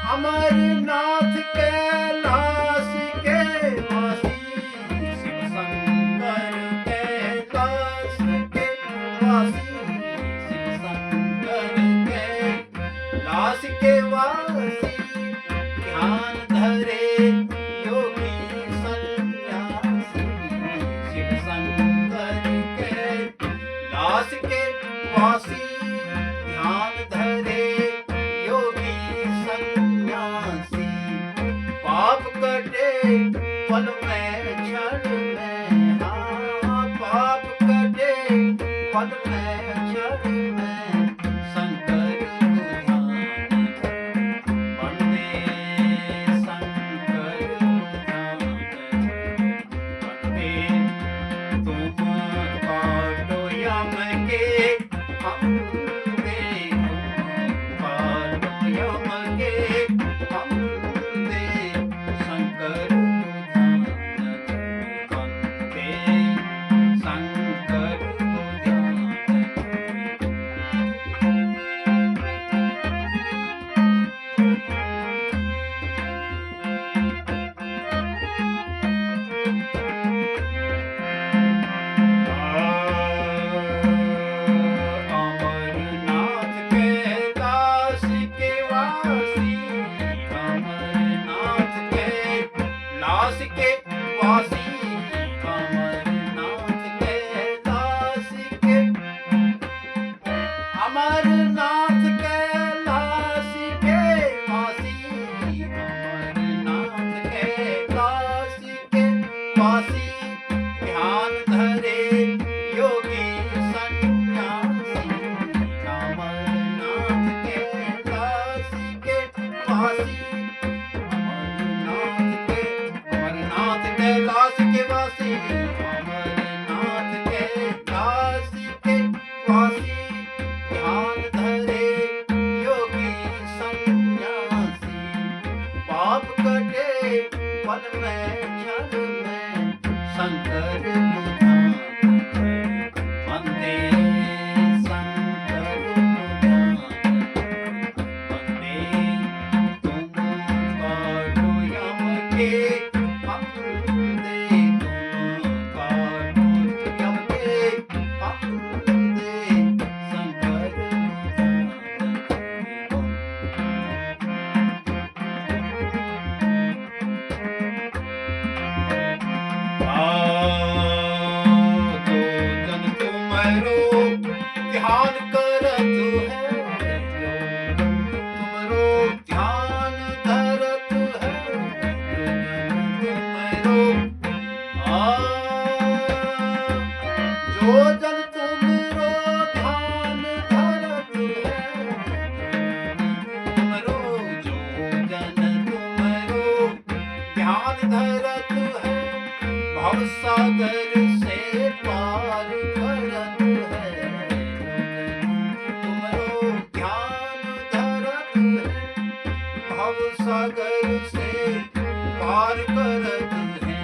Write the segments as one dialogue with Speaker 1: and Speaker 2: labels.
Speaker 1: अमरनाथ कैलाश के वासी, शिव शंकर कैलाश के वासी, शिव शंकर कैलाश के वासी, ध्यान धरे योगी सन्यासी, शिव शंकर कैलाश के वासी, ध्यान धरे पाप कटे पल में क्षण में, हाँ पाप कटे पल में क्षण में, शंकर वंदे शंकर वंदे। तुम काटो यम के हम दे, काटो यम के हम के वासी, अमरनाथ कैलाश के, अमरनाथ कैलाश के वासी, अमरनाथ कैलाश के वासी, ध्यान धरे योगी सन्यासी, अमरनाथ कैलाश के वासी, कैलाश के वासी, अमरनाथ कैलाश के वासी, ध्यान धरे योगी सन्यासी, पाप कटे पल में क्षण में, शंकर वंदे शंकर वंदे। तुम काटो यम के ध्यान करत है, तुमरो ध्यान धरत है, तुमरो जो जन तुमरो ध्यान धरत है, तुमरो जो जन तुमरो ध्यान धरत है, भवसागर से पार करत है, तुमरो ध्यान धरत है, भवसागर से पार करत है,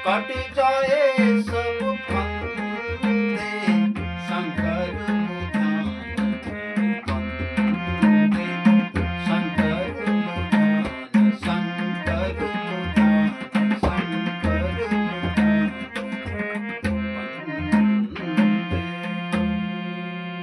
Speaker 1: कट जाए सब फंदे, शंकर